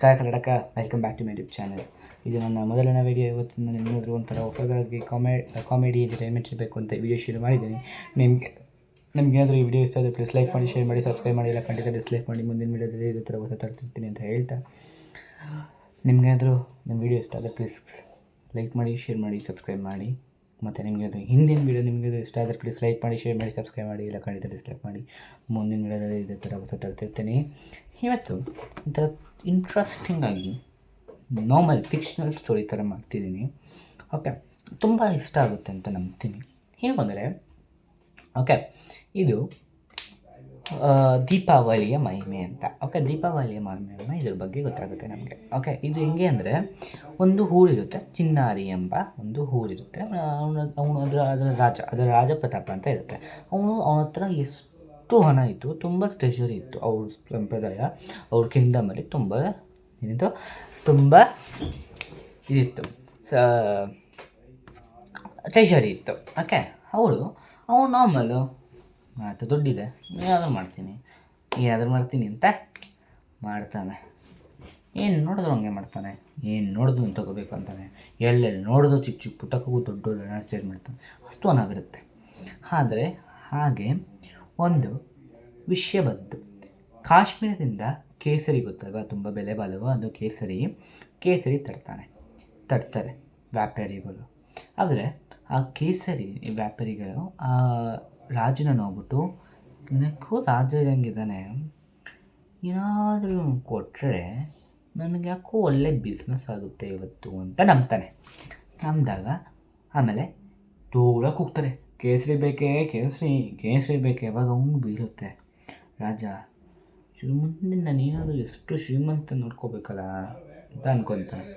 Karnataka welcome back to my YouTube channel. ಇದು ನನ್ನ ಮೊದಲನೇ ವೀಡಿಯೋ. ಇವತ್ತು ನಾನು ನಿಮ್ಮದು ಒಂಥರ ಹೊಸದಾಗಿ ಕಾಮಿಡಿ ಎಂಟರ್ಟೈನ್ಮೆಂಟ್ ಇರಬೇಕು ಅಂತ ವಿಡಿಯೋ ಶುರು ಮಾಡಿದ್ದೀನಿ. ನಿಮಗೇನಾದರೂ ಈ ವಿಡಿಯೋ ಇಷ್ಟ ಆದರೆ ಪ್ಲೀಸ್ ಲೈಕ್ ಮಾಡಿ, ಶೇರ್ ಮಾಡಿ, ಸಬ್ಸ್ಕ್ರೈಬ್ ಮಾಡಿ. ಇಲ್ಲ ಖಂಡಿತ ಡಿಸ್ಲೈಕ್ ಮಾಡಿ. ಮುಂದಿನ ವೀಡಿಯೋದಲ್ಲಿ ಇದೇ ಥರ ಹೊಸ ತರ್ತಿರ್ತೀನಿ ಅಂತ ಹೇಳ್ತಾ, ನಿಮಗೇನಾದರೂ ನಮ್ಮ ವಿಡಿಯೋ ಇಷ್ಟ ಆದರೆ ಪ್ಲೀಸ್ ಲೈಕ್ ಮಾಡಿ, ಶೇರ್ ಮಾಡಿ, ಸಬ್ಸ್ಕ್ರೈಬ್ ಮಾಡಿ. ಮತ್ತು ನಿಮಗೇನಾದರೂ ಹಿಂದಿನ ವೀಡಿಯೋ ನಿಮಗೇನಾದರೂ ಇಷ್ಟ ಆದರೆ ಪ್ಲೀಸ್ ಲೈಕ್ ಮಾಡಿ, ಶೇರ್ ಮಾಡಿ, ಸಬ್ಸ್ಕ್ರೈಬ್ ಮಾಡಿ. ಇಲ್ಲ ಖಂಡಿತ ಡಿಸ್ಲೈಕ್ ಮಾಡಿ. ಮುಂದಿನ ವೀಡಿಯೋದಲ್ಲಿ ಇದೇ ಥರ ಹೊಸ ತರ್ತಿರ್ತೀನಿ. ಇವತ್ತು ಒಂಥರ ಇಂಟ್ರೆಸ್ಟಿಂಗ್ ಆಗಿ ನಾರ್ಮಲ್ ಫಿಕ್ಷನಲ್ ಸ್ಟೋರಿ ಥರ ಮಾಡ್ತಿದ್ದೀನಿ. ಓಕೆ, ತುಂಬ ಇಷ್ಟ ಆಗುತ್ತೆ ಅಂತ ನಂಬ್ತೀನಿ. ಏನಂದರೆ ಇದು ದೀಪಾವಳಿಯ ಮಹಿಮೆ ಅಂತ. ದೀಪಾವಳಿಯ ಮಹಿಮೆ ಇದ್ರ ಬಗ್ಗೆ ಗೊತ್ತಾಗುತ್ತೆ ನಮಗೆ. ಇದು ಹೆಂಗೆ ಅಂದರೆ, ಒಂದು ಊರಿರುತ್ತೆ, ಚಿನ್ನಾರಿ ಎಂಬ ಒಂದು ಊರಿರುತ್ತೆ. ಅವನು ಅದರ ರಾಜ ಪ್ರತಾಪ ಅಂತ ಇರುತ್ತೆ. ಅವನ ಹತ್ರ ಎಷ್ಟು ಹಣ ಇತ್ತು, ತುಂಬ ಟ್ರೆಷರಿ ಇತ್ತು. ಅವ್ರ ಸಂಪ್ರದಾಯ, ಅವ್ರ ಕಿಂಗ್ಡಮಲ್ಲಿ ತುಂಬ ಇದಿತ್ತು, ಟ್ರೆಷರಿ ಇತ್ತು. ಅವನು ನಾರ್ಮಲು ಆಯಿತು, ದುಡ್ಡಿದೆ, ಏನಾದರೂ ಮಾಡ್ತೀನಿ ಅಂತ ಮಾಡ್ತಾನೆ. ಏನು ನೋಡಿದ್ರು ಹಂಗೆ ಮಾಡ್ತಾನೆ. ಏನು ನೋಡಿದ್ರು ತಗೋಬೇಕು ಅಂತಾನೆ. ಎಲ್ಲೆಲ್ಲಿ ನೋಡಿದ್ರು ಚಿಕ್ಕ ಪುಟ್ಟಕ್ಕೂ ದೊಡ್ಡ ಚೇಂಜ್ ಮಾಡ್ತಾನೆ. ಅಷ್ಟು ಹಣವಿರುತ್ತೆ. ಆದರೆ ಹಾಗೆ ಒಂದು ವಿಷಯ ಬಂತು. ಕಾಶ್ಮೀರದಿಂದ ಕೇಸರಿ ಗೊತ್ತಲ್ವ, ತುಂಬ ಬೆಲೆ ಬಾಳುವ ಅದು ಕೇಸರಿ ತರ್ತಾರೆ ವ್ಯಾಪಾರಿಗಳು. ಆದರೆ ಆ ಕೇಸರಿ ವ್ಯಾಪಾರಿಗಳು ಆ ರಾಜನ ನೋಡ್ಬಿಟ್ಟು, ರಾಜ ಇದಂಗಿದ್ದಾನೆ, ಏನಾದರೂ ಕೊಟ್ಟರೆ ನನಗೆ ಯಾಕೋ ಒಳ್ಳೆ ಬಿಸ್ನೆಸ್ ಆಗುತ್ತೆ ಇವತ್ತು ಅಂತ ನಂಬಿದಾಗ ಆಮೇಲೆ ದೂರ ಕೂಗ್ತಾರೆ, ಕೇಸರಿ ಬೇಕೇ, ಕೇಸರಿ ಬೇಕೇ. ಅವಾಗ ಅವನು ಬೀಳುತ್ತೆ ರಾಜ. ಮುಂದೆ ನಾನು ಏನಾದರೂ ಎಷ್ಟು ಶ್ರೀಮಂತ ನೋಡ್ಕೋಬೇಕಲ್ಲ ಅಂತ ಅನ್ಕೊತಾನೆ.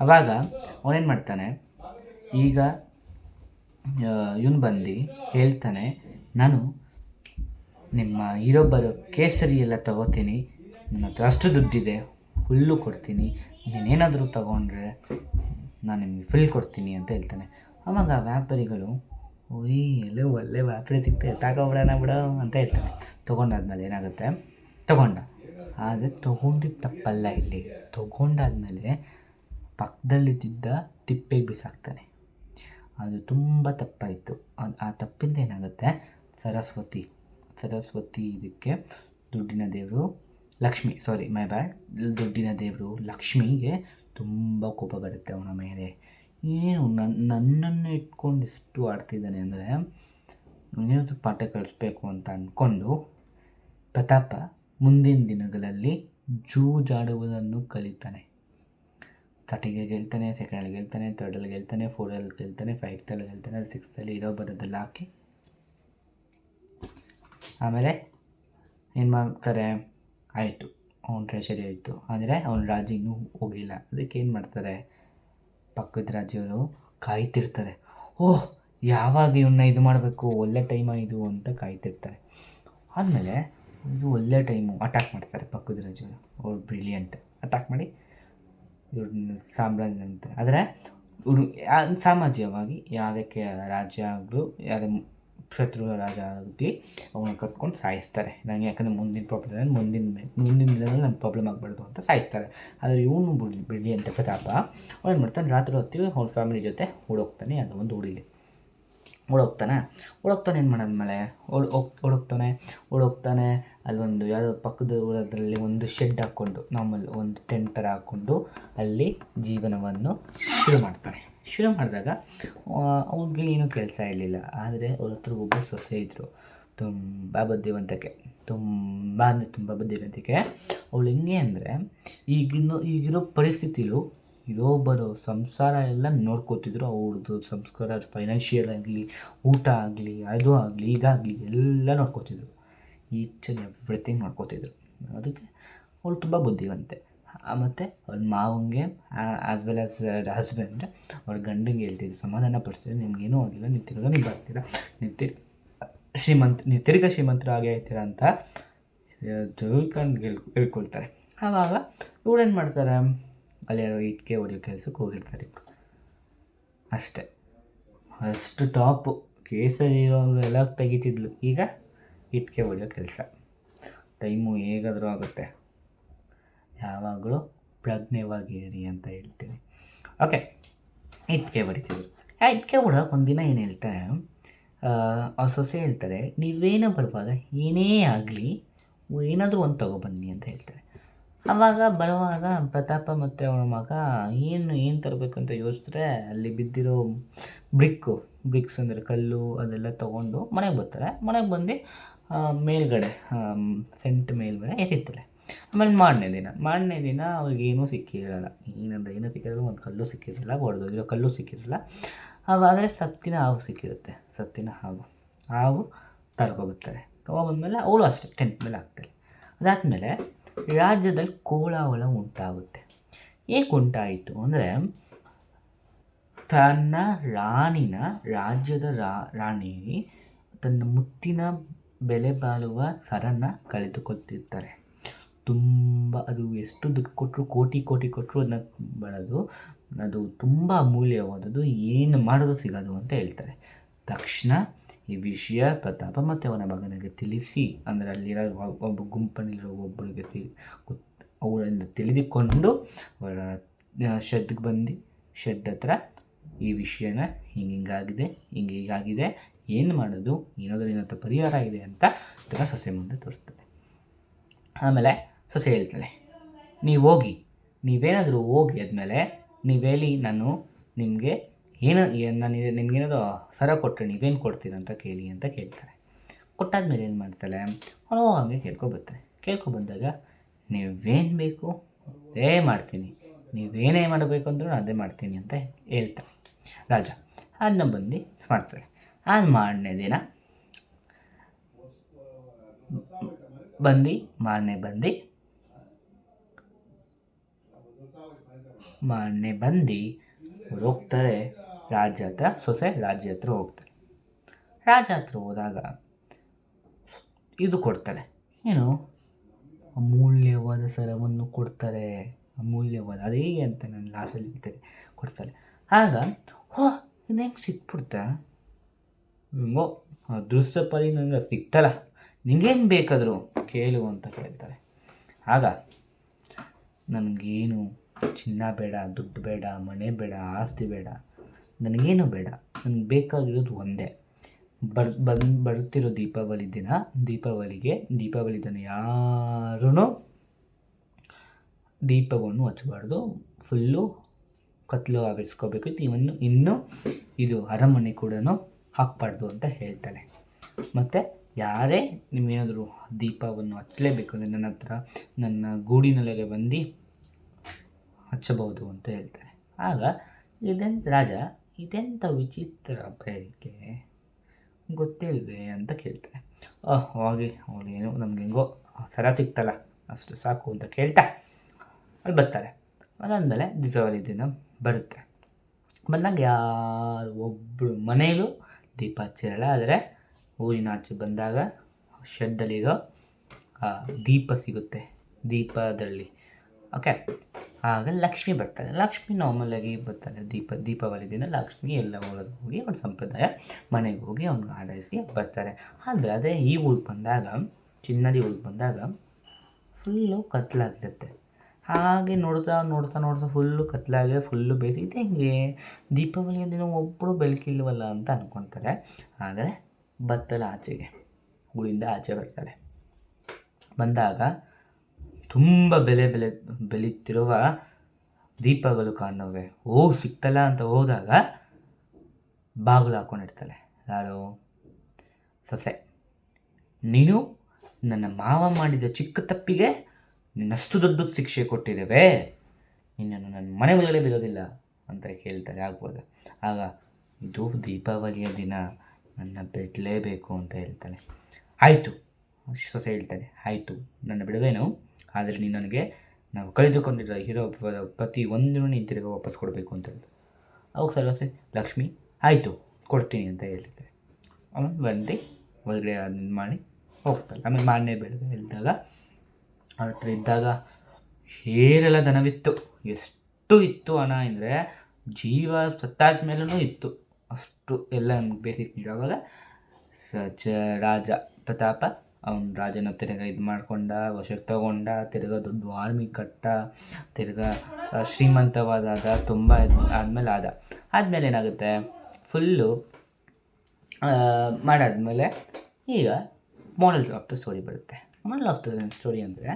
ಆವಾಗ ಅವನೇನು ಮಾಡ್ತಾನೆ, ಈಗ ಇವನು ಬಂದು ಹೇಳ್ತಾನೆ, ನಾನು ನಿಮ್ಮ ಇರೊಬ್ಬರು ಕೇಸರಿ ಎಲ್ಲ ತೊಗೋತೀನಿ, ನನ್ನ ಹತ್ರ ಅಷ್ಟು ದುಡ್ಡಿದೆ, ಫುಲ್ಲು ಕೊಡ್ತೀನಿ, ನೀನೇನಾದರೂ ತೊಗೊಂಡ್ರೆ ನಾನು ನಿಮಗೆ ಫುಲ್ ಕೊಡ್ತೀನಿ ಅಂತ ಹೇಳ್ತಾನೆ. ಆವಾಗ ವ್ಯಾಪಾರಿಗಳು, ಎಲ್ಲೇ ಒಳ್ಳೆ ವ್ಯಾಪಾರಿ ಸಿಗ್ತದೆ, ತಗೊಬಿಡೋಣ ಬಿಡೋ ಅಂತ ಹೇಳ್ತಾನೆ. ತೊಗೊಂಡಾದ್ಮೇಲೆ ಏನಾಗುತ್ತೆ, ಆದರೆ ತೊಗೊಂಡಿದ್ದು ತಪ್ಪಲ್ಲ. ಇಲ್ಲಿ ತೊಗೊಂಡಾದ್ಮೇಲೆ ಪಕ್ಕದಲ್ಲಿದ್ದ ತಿಪ್ಪೆಗೆ ಬಿಸಾಕ್ತಾನೆ. ಅದು ತುಂಬ ತಪ್ಪಾಯಿತು. ಆ ತಪ್ಪಿಂದ ಏನಾಗುತ್ತೆ, ಸರಸ್ವತಿ ಇದಕ್ಕೆ ದುಡ್ಡಿನ ದೇವರು ದುಡ್ಡಿನ ದೇವರು ಲಕ್ಷ್ಮಿಗೆ ತುಂಬ ಕೋಪ ಬರುತ್ತೆ ಅವನ ಮೇಲೆ. ಏನು ನನ್ನನ್ನು ಇಟ್ಕೊಂಡು ಎಷ್ಟು ಆಡ್ತಿದ್ದಾನೆ ಅಂದರೆ, ಏನಾದರೂ ಪಾಠ ಕಲಿಸ್ಬೇಕು ಅಂತ ಅಂದ್ಕೊಂಡು ಪ್ರತಾಪ ಮುಂದಿನ ದಿನಗಳಲ್ಲಿ ಜೂಜಾಡುವುದನ್ನು ಕಲಿತಾನೆ. 30ಗೆ ಗೆಲ್ತಾನೆ, 2nd ಗೆಲ್ತಾನೆ, 3rd ಗೆಲ್ತಾನೆ, 4th ಗೆಲ್ತಾನೆ, 5th ಗೆಲ್ತಾನೆ, 6th ಇರೋ ಬರೋದಲ್ಲಿ ಹಾಕಿ ಆಮೇಲೆ ಏನು ಮಾಡ್ತಾರೆ, ಆಯಿತು ಅವನ ಟ್ರೆಷರಿ ಆಯಿತು. ಆದರೆ ಅವನ ರಾಜ್ಯ ಇನ್ನೂ ಹೋಗಿಲ್ಲ. ಅದಕ್ಕೆ ಏನು ಮಾಡ್ತಾರೆ, ಪಕ್ಕದ ರಾಜ್ಯವರು ಕಾಯ್ತಿರ್ತಾರೆ. ಯಾವಾಗ ಇವನ್ನ ಇದು ಮಾಡಬೇಕು, ಒಳ್ಳೆ ಟೈಮ ಇದು ಅಂತ ಕಾಯ್ತಿರ್ತಾರೆ. ಆದಮೇಲೆ ಇದು ಒಳ್ಳೆ ಟೈಮು, ಅಟ್ಯಾಕ್ ಮಾಡ್ತಾರೆ ಪಕ್ಕದ ರಾಜ್ಯವರು. ಅವ್ರು ಬ್ರಿಲಿಯಂಟ್, ಅಟ್ಯಾಕ್ ಮಾಡಿ ಇವ್ರನ್ನ ಸಾಮ್ರಾಜ್ಯ ಅಂತಾರೆ. ಆದರೆ ಇವರು ಸಾಮಾಜಿಕವಾಗಿ ಯಾವುದಕ್ಕೆ ರಾಜ್ಯ ಆಗಲು, ಯಾವುದೇ ಶತ್ರು ರಾಜ ಆಗಲಿ ಅವನ್ನ ಕಟ್ಕೊಂಡು ಸಾಯಿಸ್ತಾರೆ. ನನಗೆ ಯಾಕಂದರೆ ಮುಂದಿನ ದಿನದಲ್ಲಿ ನನ್ನ ಪ್ರಾಬ್ಲಮ್ ಆಗಬಾರ್ದು ಅಂತ ಸಾಯಿಸ್ತಾರೆ. ಆದರೆ ಇವನು ಬ್ರಿಲಿಯಂಟ್ ಪ್ರತಾಪ ಏನು ಮಾಡ್ತಾನೆ, ರಾತ್ರಿ ಹೊತ್ತಿಗೆ ಅವ್ರ ಫ್ಯಾಮಿಲಿ ಜೊತೆ ಓಡೋಗ್ತಾನೆ. ಅದು ಒಂದು ಊರಿಗೆ ಓಡೋಗ್ತಾನೆ. ಏನು ಮಾಡಾದ್ಮೇಲೆ ಓಡೋಗ್ತಾನೆ. ಅಲ್ಲೊಂದು ಯಾವುದೋ ಪಕ್ಕದ ಊರದ್ರಲ್ಲಿ ಒಂದು ಶೆಡ್ ಹಾಕ್ಕೊಂಡು, ನಾರ್ಮಲ್ ಒಂದು ಟೆಂಟ್ ಥರ ಹಾಕ್ಕೊಂಡು ಅಲ್ಲಿ ಜೀವನವನ್ನು ಶುರು ಮಾಡಿದಾಗ ಅವ್ರಿಗೆ ಏನೂ ಕೆಲಸ ಇರಲಿಲ್ಲ. ಆದರೆ ಅವ್ರ ಹತ್ರ ಒಬ್ಬ ಸೊಸೆ ಇದ್ದರು, ತುಂಬ ಬುದ್ಧಿವಂತಿಕೆ. ಅವಳು ಹೆಂಗೆ ಅಂದರೆ, ಈಗಿರೋ ಪರಿಸ್ಥಿತಿಲೂ ಇರೋಬ್ಬರು ಸಂಸಾರ ಎಲ್ಲ ನೋಡ್ಕೋತಿದ್ರು. ಅವ್ರದ್ದು ಸಂಸ್ಕಾರ, ಫೈನಾನ್ಷಿಯಲ್ ಆಗಲಿ, ಊಟ ಆಗಲಿ, ಅದು ಆಗಲಿ, ಇದಾಗಲಿ ಎಲ್ಲ ನೋಡ್ಕೋತಿದ್ರು. ಈಚ್ ಆ್ಯಂಡ್ ಎವ್ರಿಥಿಂಗ್ ನೋಡ್ಕೋತಿದ್ರು. ಅದಕ್ಕೆ ಅವಳು ತುಂಬ ಬುದ್ಧಿವಂತೆ. ಮತ್ತು ಅವ್ರ ಮಾವಂಗೆ ಆ್ಯಸ್ ವೆಲ್ ಆಸ್ ಹಸ್ಬೆಂಡ್ ಅವ್ರ ಗಂಡಂಗೆ ಹೇಳ್ತಿದ್ರು, ಸಮಾಧಾನ ಪಡಿಸ್ತಿದ್ರು, ನಿಮ್ಗೇನೂ ಆಗಿಲ್ಲ, ನೀವು ಬರ್ತೀರಾ, ನೀವು ತಿರ್ಗಾ ಶ್ರೀಮಂತರು ಆಗೇ ಇರ್ತೀರ ಅಂತ ಹೇಳ್ಕೊಳ್ತಾರೆ. ಆವಾಗ ಇವ್ರೇನು ಮಾಡ್ತಾರೆ, ಅಲ್ಲಿ ಯಾರೋ ಇಟ್ಕೆ ಹೊಡೆಯೋ ಕೆಲಸಕ್ಕೆ ಹೋಗಿರ್ತಾರೆ. ಅಷ್ಟು ಟಾಪು ಕೇಸರಿ ಇರೋದೆಲ್ಲ ತೆಗಿತಿದ್ಲು. ಈಗ ಇಟ್ಕೆ ಹೊಡೆಯೋ ಕೆಲಸ. ಟೈಮು ಹೇಗಾದರೂ ಆಗುತ್ತೆ. ಯಾವಾಗಲೂ ಪ್ರಜ್ಞೆವಾಗಿರಿ ಅಂತ ಹೇಳ್ತೀನಿ. ಓಕೆ, ಇಟ್ಕೆ ಹೊಡಿತಿದ್ರು. ಆ ಇಟ್ಕೆ ಹೊಡೋಕೆ ಒಂದಿನ ಏನು ಹೇಳ್ತಾರೆ, ಆ ಸೊಸೆ ಹೇಳ್ತಾರೆ, ನೀವೇನೋ ಬರುವಾಗ ಏನೇ ಆಗಲಿ ಏನಾದರೂ ಒಂದು ತೊಗೊಬನ್ನಿ ಅಂತ ಹೇಳ್ತಾರೆ. ಆವಾಗ ಬರುವಾಗ ಪ್ರತಾಪ ಮತ್ತು ಅವನ ಮಗ ಏನು ತರಬೇಕು ಅಂತ ಯೋಚಿಸಿದ್ರೆ ಅಲ್ಲಿ ಬಿದ್ದಿರೋ ಬ್ರಿಕ್ಸ್ ಅಂದರೆ ಕಲ್ಲು ಅದೆಲ್ಲ ತೊಗೊಂಡು ಮನೆಗೆ ಬರ್ತಾರೆ. ಮನೆಗೆ ಬಂದು ಮೇಲ್ಗಡೆ ಸೆಂಟ್ ಮೇಲ್ಗಡೆ ಎಸಿತಾರೆ. ಆಮೇಲೆ ಮಾರನೇ ದಿನ ಅವ್ರಿಗೇನೂ ಸಿಕ್ಕಿರಲ್ಲ. ಏನೂ ಸಿಕ್ಕಿರಲ್ಲ, ಒಂದು ಕಲ್ಲು ಸಿಕ್ಕಿರಲ್ಲ, ಹೊಡೆದೋಗಿರೋ ಕಲ್ಲು ಸಿಕ್ಕಿರಲ್ಲ. ಆದರೆ ಸತ್ತಿನ ಹಾವು ಸಿಕ್ಕಿರುತ್ತೆ. ಸತ್ತಿನ ಹಾವು ತರ್ಕೊಬರ್ತಾರೆ. ತೊಗೊಬಂದ್ಮೇಲೆ ಅವಳು ಅಷ್ಟೇ ಟೆಂಟ್ ಮೇಲೆ ಹಾಕ್ತಾರೆ. ಅದಾದಮೇಲೆ ರಾಜ್ಯದಲ್ಲಿ ಕೋಲಾಹಲ ಉಂಟಾಗುತ್ತೆ. ಏಕೆ ಉಂಟಾಯಿತು ಅಂದರೆ, ತನ್ನ ರಾಜ್ಯದ ರಾಣಿ ತನ್ನ ಮುತ್ತಿನ ಬೆಲೆ ಬಾಳುವ ಸರನ್ನು ಕಳೆದುಕೊಳ್ತಿರ್ತಾರೆ. ತುಂಬ ಅದು ಎಷ್ಟು ದುಡ್ಡು ಕೊಟ್ಟರು, ಕೋಟಿ ಕೊಟ್ಟರು ಅದನ್ನ ಬಳದು, ಅದು ತುಂಬ ಅಮೂಲ್ಯವಾದದ್ದು, ಏನು ಮಾಡೋದು ಸಿಗೋದು ಅಂತ ಹೇಳ್ತಾರೆ. ತಕ್ಷಣ ಈ ವಿಷಯ ಪ್ರತಾಪ ಮತ್ತು ಅವನ ಮಗನಿಗೆ ತಿಳಿಸಿ, ಅಂದರೆ ಅಲ್ಲಿರೋ ಒಬ್ಬ ಗುಂಪಲ್ಲಿರೋ ಒಬ್ಬರಿಗೆ ಅವರಿಂದ ತಿಳಿದುಕೊಂಡು ಅವರ ಶೆಡ್ಗೆ ಬಂದು ಶೆಡ್ ಹತ್ರ ಈ ವಿಷಯನ ಹೀಗಾಗಿದೆ, ಏನು ಮಾಡೋದು, ಏನಾದರೂ ಪರಿಹಾರ ಇದೆ ಅಂತ ಅದನ್ನು ಸೊಸೆ ಮುಂದೆ ತೋರಿಸ್ತಾರೆ. ಆಮೇಲೆ ಸೊಸೆ ಹೇಳ್ತಾಳೆ, ನೀವೇನಾದರೂ ಹೋಗಿ ಆದಮೇಲೆ ನೀವು ಹೇಳಿ, ನಾನು ನಿಮಗೆ ನಿಮಗೇನಾದರೂ ಸರ ಕೊಟ್ಟರೆ ನೀವೇನು ಕೊಡ್ತೀರ ಅಂತ ಕೇಳಿ ಅಂತ ಕೇಳ್ತಾರೆ. ಕೊಟ್ಟಾದ್ಮೇಲೆ ಏನು ಮಾಡ್ತಾಳೆ, ಅವಳು ಹಂಗೆ ಕೇಳ್ಕೊಬಂದಾಗ ನೀವೇನು ಬೇಕು ಅದೇ ಮಾಡ್ತೀನಿ, ನೀವೇನೇ ಮಾಡಬೇಕು ಅಂದ್ರೂ ಅದೇ ಮಾಡ್ತೀನಿ ಅಂತ ಹೇಳ್ತಾರೆ ರಾಜ. ಅದನ್ನ ಬಂದು ಮಾಡ್ತಾಳೆ. ಅದು ಮಾರನೇ ದಿನ ಹೋಗ್ತಾರೆ ರಾಜ ಹತ್ರ. ಸೊಸೆ ರಾಜ್ಯ ಹತ್ರ ಹೋಗ್ತಾರೆ. ರಾಜ ಹತ್ರ ಹೋದಾಗ ಇದು ಕೊಡ್ತಾಳೆ, ಏನು ಅಮೂಲ್ಯವಾದ ಸರವನ್ನು ಕೊಡ್ತಾರೆ. ಅಮೂಲ್ಯವಾದ ಅದೇ ಅಂತ ನಾನು ಲಾಸ್ಟಲ್ಲಿ ಹೇಳ್ತೇನೆ, ಕೊಡ್ತಾಳೆ. ಆಗ ಇದು ಹೆಂಗೆ ಸಿಕ್ಬಿಡ್ತಾ, ಹಿಂಗೋ ಅದೃಷ್ಟ ಪರಿ ನನಗೆ ಸಿಕ್ತಲ್ಲ, ನಿಂಗೇನು ಬೇಕಾದರೂ ಕೇಳು ಅಂತ ಕೇಳ್ತಾರೆ. ಆಗ ನನಗೇನು ಚಿನ್ನ ಬೇಡ, ದುಡ್ಡು ಬೇಡ, ಮನೆ ಬೇಡ, ಆಸ್ತಿ ಬೇಡ, ನನಗೇನು ಬೇಡ, ನನಗೆ ಬೇಕಾಗಿರೋದು ಒಂದೇ. ಬರ್ತಿರೋ ದೀಪಾವಳಿ ದಿನ ಯಾರೂ ದೀಪವನ್ನು ಹಚ್ಚಬಾರ್ದು, ಫುಲ್ಲು ಕತ್ಲು ಆವರಿಸ್ಕೋಬೇಕು. ಇನ್ನು ಇದು ಅರಮನೆ ಕೂಡ ಹಾಕಬಾರ್ದು ಅಂತ ಹೇಳ್ತಾಳೆ. ಮತ್ತು ಯಾರೇ ನೀವೇನಾದರೂ ದೀಪವನ್ನು ಹಚ್ಚಲೇಬೇಕು ಅಂದರೆ ನನ್ನ ಗೂಡಿನೊಳಗೆ ಬಂದು ಹಚ್ಚಬಹುದು ಅಂತ ಹೇಳ್ತಾರೆ. ಆಗ ರಾಜ ಇದೆಂಥ ವಿಚಿತ್ರ ಬೇಡಿಕೆ ಗೊತ್ತಿಲ್ಲದೆ ಅಂತ ಕೇಳ್ತಾರೆ. ಅವಳೇನು ನಮ್ಗೆ ಹೆಂಗೋ ಸರ ಸಿಕ್ತಲ್ಲ ಅಷ್ಟು ಸಾಕು ಅಂತ ಕೇಳ್ತಾ ಅಲ್ಲಿ ಬರ್ತಾರೆ. ಅದಾದಮೇಲೆ ದೀಪಾವಳಿ ದಿನ ಬರುತ್ತೆ. ಬಂದಾಗ ಯಾರು ಒಬ್ಬರು ಮನೆಯಲ್ಲೂ ದೀಪ ಹಚ್ಚಿರಲ್ಲ. ಆದರೆ ಊರಿನ ಆಚೆ ಬಂದಾಗ ಶೆಡ್ಡಲ್ಲಿರೋ ದೀಪ ಸಿಗುತ್ತೆ, ದೀಪದಲ್ಲಿ. ಓಕೆ, ಆಗ ಲಕ್ಷ್ಮಿ ಬರ್ತಾರೆ. ಲಕ್ಷ್ಮಿ ನಾರ್ಮಲಾಗಿ ಬರ್ತಾರೆ. ದೀಪಾವಳಿ ದಿನ ಲಕ್ಷ್ಮಿ ಎಲ್ಲ ಒಳಗೆ ಹೋಗಿ ಅವ್ರ ಸಂಪ್ರದಾಯ ಮನೆಗೆ ಹೋಗಿ ಅವ್ನಿಗೆ ಆಡೈಸಿ ಬರ್ತಾರೆ. ಆದರೆ ಅದೇ ಈ ಊರಿಗೆ ಬಂದಾಗ, ಚಿನ್ನಡಿ ಊರಿಗೆ ಬಂದಾಗ ಫುಲ್ಲು ಕತ್ಲಾಗಿರುತ್ತೆ. ಹಾಗೆ ನೋಡ್ತಾ ಫುಲ್ಲು ಕತ್ಲಾಗಿದೆ, ಫುಲ್ಲು ಬೇಸಿದೆ. ಹಿಂಗೆ ದೀಪಾವಳಿಯ ದಿನ ಒಬ್ಬರು ಬೆಳಕಿಲ್ವಲ್ಲ ಅಂತ ಅಂದ್ಕೊತಾರೆ. ಆದರೆ ಬತ್ತಲ ಆಚೆಗೆ ಊರಿಂದ ಆಚೆ ಬರ್ತಾರೆ. ಬಂದಾಗ ತುಂಬ ಬೆಳೀತಿರುವ ದೀಪಗಳು ಕಾಣವೆ. ಸಿಕ್ತಲ್ಲ ಅಂತ ಹೋದಾಗ ಬಾಗಿಲು ಹಾಕ್ಕೊಂಡಿರ್ತಾಳೆ ಯಾರು, ಸೊಸೆ. ನೀನು ನನ್ನ ಮಾವ ಮಾಡಿದ ಚಿಕ್ಕ ತಪ್ಪಿಗೆ ನಿನ್ನಷ್ಟು ದೊಡ್ಡ ಶಿಕ್ಷೆ ಕೊಟ್ಟಿದ್ದೇವೆ, ನಿನ್ನನ್ನು ನನ್ನ ಮನೆ ಒಳಗಡೆ ಬಿಡೋದಿಲ್ಲ ಅಂತ ಕೇಳ್ತಾರೆ. ಆಗ್ಬೋದು. ಆಗ ಇದು ದೀಪಾವಳಿಯ ದಿನ, ನನ್ನ ಬಿಡಲೇಬೇಕು ಅಂತ ಹೇಳ್ತಾಳೆ. ಆಯಿತು, ಸೊಸೆ ಹೇಳ್ತಾನೆ, ಆಯಿತು ನನ್ನ ಬಿಡುವೇನು, ಆದರೆ ನೀನು ನನಗೆ ನಾವು ಕಳೆದುಕೊಂಡಿರೋ ಪ್ರತಿ ಒಂದನ್ನು ನೀನು ತಿರುಗಿ ವಾಪಸ್ ಕೊಡಬೇಕು ಅಂತ ಹೇಳ್ತಾರೆ. ಅವಾಗ ಸೊಸೆ ಲಕ್ಷ್ಮಿ ಆಯಿತು ಕೊಡ್ತೀನಿ ಅಂತ ಹೇಳ್ತಾರೆ. ಆಮೇಲೆ ಬಂದು ಒಳಗಡೆ ಅದನ್ನ ಮಾಡಿ ಹೋಗ್ತಾರೆ. ಆಮೇಲೆ ಮಾರನೇ ಬೆಳಗ್ಗೆ ಹೇಳಿದಾಗ ಅವ್ರ ಹತ್ರ ಇದ್ದಾಗ ಹೇರೆಲ್ಲ ದನವಿತ್ತು. ಎಷ್ಟು ಇತ್ತು ಹಣ ಅಂದರೆ ಜೀವ ಸತ್ತಾದ ಮೇಲೂ ಇತ್ತು, ಅಷ್ಟು ಎಲ್ಲ ಬೇಸಿಕ್ ನೀಡು. ಆವಾಗ ರಾಜ ಪ್ರತಾಪ ಅವ್ನು ರಾಜನ ತಿರ್ಗಾ ಇದು ಮಾಡ್ಕೊಂಡ, ವಶಕ್ಕೆ ತಗೊಂಡ, ತಿರ್ಗಾ ದೊಡ್ಡ ಆರ್ಮಿ ಕಟ್ಟ, ತಿರ್ಗಾ ಶ್ರೀಮಂತವಾದ ತುಂಬ ಆದಮೇಲೆ ಏನಾಗುತ್ತೆ, ಫುಲ್ಲು ಮಾಡಾದ್ಮೇಲೆ ಈಗ ಮಾರಲ್ಸ್ ಆಫ್ ದ ಸ್ಟೋರಿ ಬರುತ್ತೆ. ಮಾರಲ್ ಆಫ್ ದ ಸ್ಟೋರಿ ಅಂದರೆ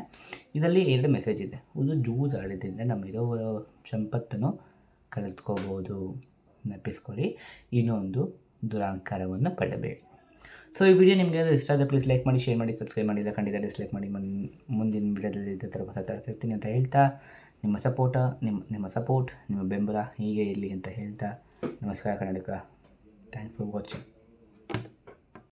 ಇದರಲ್ಲಿ 2 ಮೆಸೇಜ್ ಇದೆ. ಒಂದು ಜೂಜಾಡೋದ್ರಿಂದ ನಮ್ಮಿರೋ ಸಂಪತ್ತನ್ನು ಕಳೆದುಕೋಬೋದು, ನೆನಪಿಸ್ಕೊಳ್ಳಿ. ಇನ್ನೊಂದು ದುರಹಂಕಾರವನ್ನು ಪಡಬೇಡಿ. ಸೊ ಈ ವಿಡಿಯೋ ನಿಮಗೆ ಇಷ್ಟ ಆದರೆ ಪ್ಲೀಸ್ ಲೈಕ್ ಮಾಡಿ, ಶೇರ್ ಮಾಡಿ, ಸಬ್ಸ್ಕ್ರೈಬ್ ಮಾಡಿಲ್ಲ ಖಂಡಿತ ಡಿಸ್ಲೈಕ್ ಮಾಡಿ. ಮುಂದಿನ ವಿಡಿಯೋದಲ್ಲಿ ಇದೇ ಥರ ಹೊಸ ಇರ್ತೀನಿ ಅಂತ ಹೇಳ್ತಾ, ನಿಮ್ಮ ಸಪೋರ್ಟ್ ನಿಮ್ಮ ಬೆಂಬಲ ಹೀಗೆ ಇರಲಿ ಅಂತ ಹೇಳ್ತಾ, ನಮಸ್ಕಾರ ಕರ್ನಾಟಕ. Thanks for watching.